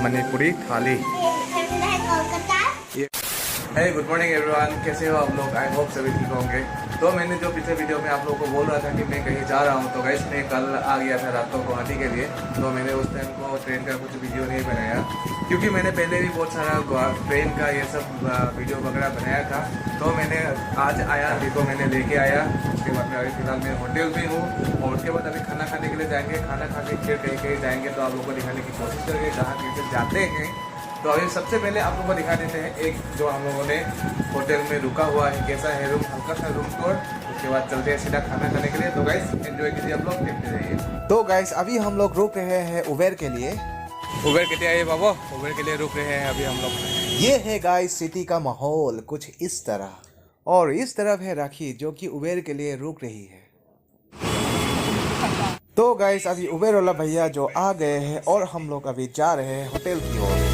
मणिपुरी थाली। हे good morning everyone, कैसे हो आप लोग? आई होप सभी ठीक होंगे। तो मैंने जो पिछले वीडियो में आप लोगों को बोल रहा था कि मैं कहीं जा रहा हूँ, तो गाइस मैं कल आ गया था रात को गुवाहाटी के लिए। तो मैंने उस टाइम को ट्रेन का कुछ वीडियो नहीं बनाया, क्योंकि मैंने पहले भी बहुत सारा ट्रेन का ये सब वीडियो वगैरह बनाया था। तो मैंने आज आया अभी तो मैंने लेके आया। उसके बाद में अभी फिलहाल मैं होटल में हूँ और उसके बाद अभी खाना खाने के लिए जाएंगे। खाना खा के फिर कहीं कहीं जाएंगे, तो आप लोगों को दिखाने की कोशिश करेंगे जहाँ कैसे जाते हैं। तो अभी सबसे पहले आप लोगों को दिखा देते हैं एक जो हम लोगों ने होटल में रुका हुआ है, कैसा है रूम, हल्का सा रूम टूर। उसके बाद चलते हैं सीधा खाना खाने के लिए। तो गाइस एंजॉय कीजिए आप लोग, देखते रहिए। तो गाइस अभी हम लोग रुक रहे हैं उबेर के लिए। उबेर कितने आइए बाबा, उबेर के लिए रुक रहे हैं अभी हम लोग। ये है गाइस सिटी का माहौल कुछ इस तरह, और इस तरफ है राखी जो कि उबेर के लिए रुक रही है। तो गाइस अभी उबेर वाला भैया जो आ गए हैं और हम लोग अभी जा रहे हैं होटल की ओर।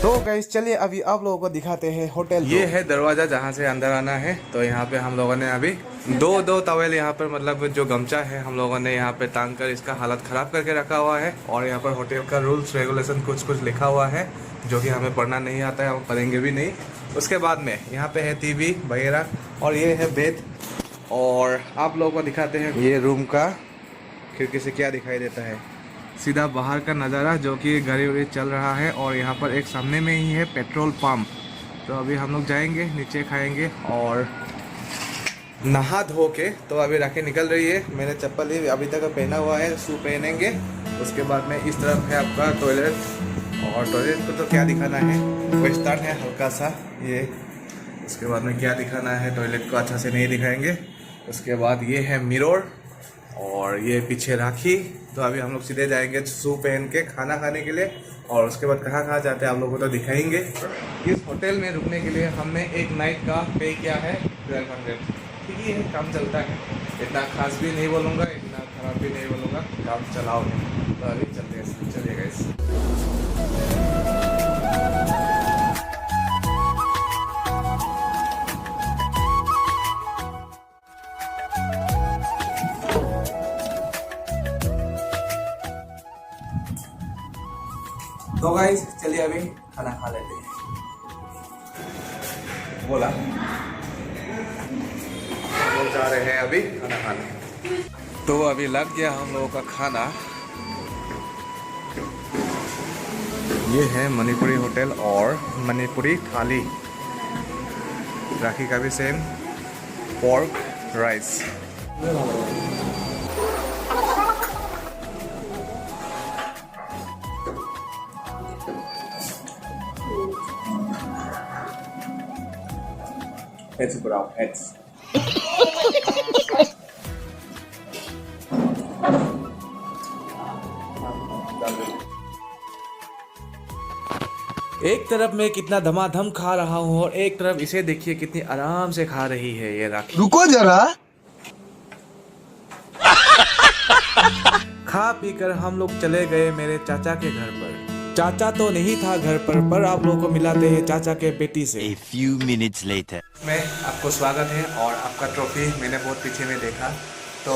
तो गाइस चलिए अभी आप लोगों को दिखाते हैं होटल। ये है दरवाजा जहाँ से अंदर आना है। तो यहाँ पे हम लोगों ने अभी दो टॉवेल यहाँ पर, मतलब जो गमछा है हम लोगों ने यहाँ पे टांग कर इसका हालत खराब करके रखा हुआ है। और यहाँ पर होटल का रूल्स रेगुलेशन कुछ लिखा हुआ है जो कि हमें पढ़ना नहीं आता है, हम पढ़ेंगे भी नहीं। उसके बाद में यहाँ पे है टीवी वगैरह और ये है बेड। और आप लोगों को दिखाते हैं ये रूम का खिड़की से क्या दिखाई देता है, सीधा बाहर का नज़ारा जो कि गाड़ी वाड़ी चल रहा है। और यहाँ पर एक सामने में ही है पेट्रोल पंप। तो अभी हम लोग जाएंगे नीचे, खाएंगे और नहा धो के। तो अभी राखी निकल रही है, मैंने चप्पल ही अभी तक पहना हुआ है, शू पहनेंगे। उसके बाद में इस तरफ है आपका टॉयलेट, और टॉयलेट को तो क्या दिखाना है, वेस्टर्न है हल्का सा ये। उसके बाद में क्या दिखाना है, टॉयलेट को अच्छा से नहीं दिखाएंगे। उसके बाद ये है मिरर और ये पीछे राखी। तो अभी हम लोग सीधे जाएंगे शू पहन के खाना खाने के लिए। और उसके बाद कहाँ जाते हैं आप लोगों को तो दिखाएंगे। इस होटल में रुकने के लिए हमने एक नाइट का पे किया है 1200। ठीक है, काम चलता है, इतना खास भी नहीं बोलूँगा, इतना खराब भी नहीं बोलूँगा, काम चलाओ नहीं। तो अभी चलते हैं, चलिए गाइस। तो गाइस चलिए अभी खाना खा लेते हैं। बोला हम लोग जा रहे हैं अभी खाना खाने। तो अभी लग गया हम लोगों का खाना। ये है मणिपुरी होटल और मणिपुरी थाली। राखी का भी same, pork rice. Heads put out heads. एक तरफ मैं कितना धमाधम खा रहा हूँ और एक तरफ इसे देखिए कितनी आराम से खा रही है ये राखी। रुको जरा। खा पी कर हम लोग चले गए मेरे चाचा के घर पर। चाचा तो नहीं था घर पर आप लोगों को मिलाते हैं चाचा के बेटी से। A few minutes later. मैं आपको स्वागत है और आपका ट्रॉफी मैंने बहुत पीछे में देखा। तो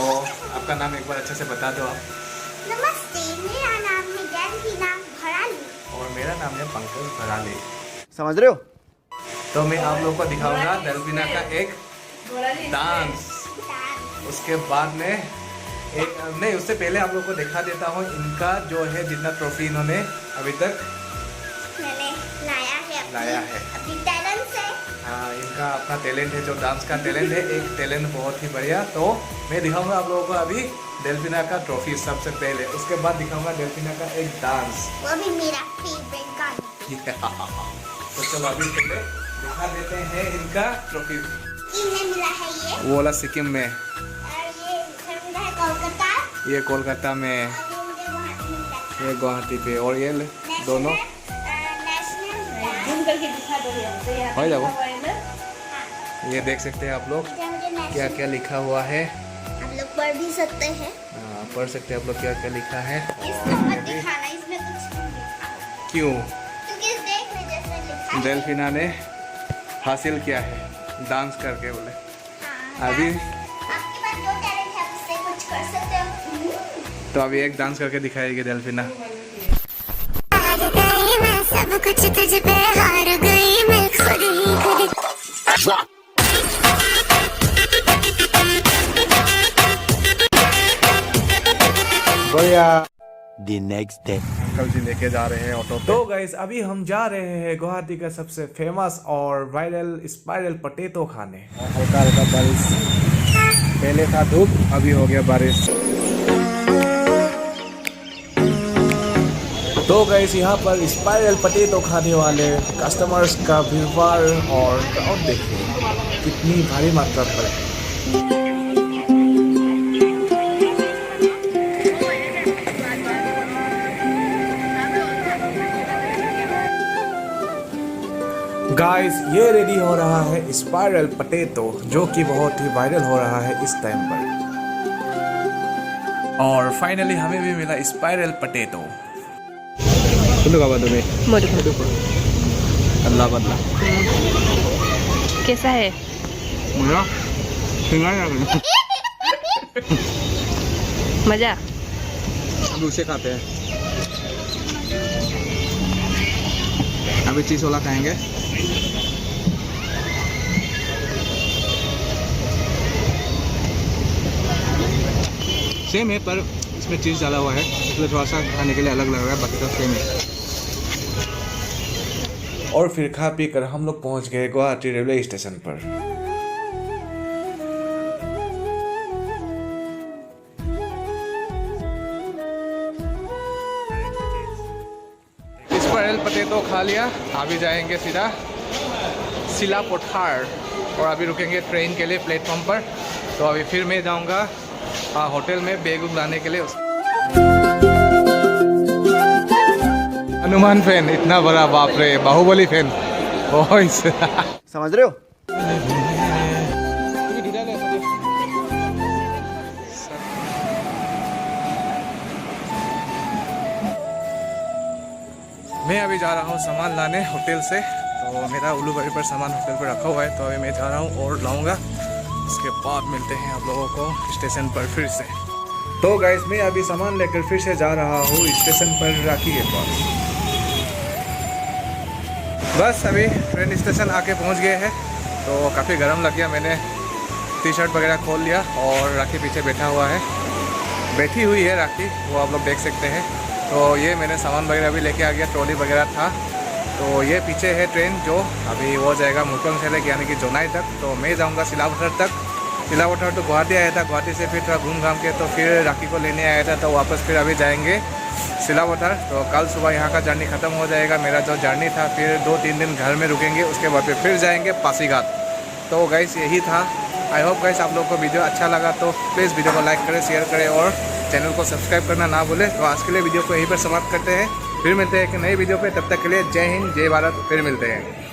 आपका नाम एक बार अच्छे से बता दो आप। नमस्ते, मेरा नाम है डेल्फिना भराली और मेरा नाम है पंकज भराली। समझ रहे हो? तो मैं आप लोगों को दिखाऊंगा डेल्फिना का एक डांस। उसके बाद में एक नहीं, उससे पहले आप लोगों को दिखा देता हूँ इनका जो है जितना ट्रॉफी इन्होंने अभी तक मैंने लाया है अपनी टैलेंट से। हाँ, इनका अपना टैलेंट है, जो डांस का टैलेंट है, एक टैलेंट बहुत ही बढ़िया। तो मैं दिखाऊंगा आप लोगों को अभी डेल्फिना का ट्रॉफी सबसे पहले, उसके बाद दिखाऊंगा डेल्फिना का एक डांस, वो भी मेरा फेवरेट गाना। तो चलो अभी पहले दिखा देते हैं इनका ट्रॉफी। किन्हें मिला है ये? वो वाला सिक्किम में, और ये इधर मिला है कोलकाता, ये कोलकाता में, और ये मुझे गुवाहाटी मिलता है। ये गुवाहाटी पे, और ये दोनों हो जाओ। ये देख सकते हैं आप लोग क्या क्या लिखा हुआ है, आप लोग पढ़ भी सकते हैं। पढ़ सकते हैं आप लोग क्या क्या लिखा है। इसको मत दिखाना, इसमें कुछ नहीं लिखा। क्यों? क्योंकि देख में जैसे लिखा है। डेल्फिना ने हासिल किया है डांस करके, बोले हाँ, अभी आपके पास जो टैलेंट है उससे कुछ कर सकते हो। तो अभी एक डांस करके दिखाएगी डेल्फिना। मैं सब कुछ तुझ पे हार गई, मैं खुद ही खुद। The next day. अंकल जी लेके जा रहे हैं ऑटो पे। तो गाइस अभी हम जा रहे हैं गुवाहाटी का सबसे फेमस और वायरल स्पाइरल पोटैटो खाने। हल्का हल्का बारिश, पहले था धूप, अभी हो गया बारिश। तो गाइस यहाँ पर स्पाइरल पोटैटो खाने वाले कस्टमर्स का भीड़ और क्राउड देखिए कितनी भारी मात्रा पर है। गाइस ये रेडी हो रहा है स्पाइरल पोटैटो, जो कि बहुत ही वायरल हो रहा है इस टाइम पर। और फाइनली हमें भी मिला स्पाइरल पोटैटो। अल्लाह बदला कैसा है? मजा। अभी उसे खाते हैं, अभी चीज वाला खाएंगे। सेम है पर इसमें चीज़ डाला हुआ है, इसलिए थोड़ा सा खाने के लिए अलग लग रहा है, बाकी तो सेम है। और फिर खा पी कर हम लोग पहुंच गए गुवाहाटी रेलवे स्टेशन पर। स्पाइरल पोटैटो खा लिया, अभी जाएंगे सीधा सिलापथार और अभी रुकेंगे ट्रेन के लिए प्लेटफॉर्म पर। तो अभी फिर मैं जाऊंगा होटल में बैग लाने के लिए। हनुमान फैन इतना बड़ा, बाप रे, बाहुबली फैन। समझ रहे हो? मैं अभी जा रहा हूँ सामान लाने होटल से। तो मेरा उल्लूबाड़ी पर सामान होटल पर रखा हुआ है, तो अभी मैं जा रहा हूँ और लाऊंगा। उसके बाद मिलते हैं आप लोगों को स्टेशन पर फिर से। तो गाइस मैं अभी सामान लेकर फिर से जा रहा हूँ स्टेशन पर राखी के पास। बस अभी ट्रेन स्टेशन आके पहुँच गए हैं। तो काफ़ी गर्म लग गया, मैंने टी शर्ट वगैरह खोल लिया और राखी पीछे बैठा हुआ है, बैठी हुई है राखी, वो आप लोग देख सकते हैं। तो ये मैंने सामान वगैरह भी लेके आ गया, ट्रॉली वगैरह था। तो ये पीछे है ट्रेन जो अभी वो जाएगा मुरकोंग सेलेक यानी कि जोनाई तक। तो मैं जाऊंगा सिलापथार तक। सिलापथार तो गुवाहाटी आया था, गुवाहाटी से फिर थोड़ा घूम घाम के तो फिर राखी को लेने आया था, तो वापस फिर अभी जाएंगे सिलापथार। तो कल सुबह यहाँ का जर्नी ख़त्म हो जाएगा मेरा जो जर्नी था। फिर 2-3 दिन घर में रुकेंगे, उसके बाद फिर जाएंगे पासीघाट। तो गाइस यही था। आई होप गाइस आप लोगों को वीडियो अच्छा लगा, तो प्लीज़ वीडियो को लाइक करें, शेयर करें और चैनल को सब्सक्राइब करना ना भूलें। तो आज के लिए वीडियो को यहीं पर समाप्त करते हैं, फिर मिलते हैं एक नई वीडियो पे। तब तक के लिए जय हिंद, जय भारत, फिर मिलते हैं।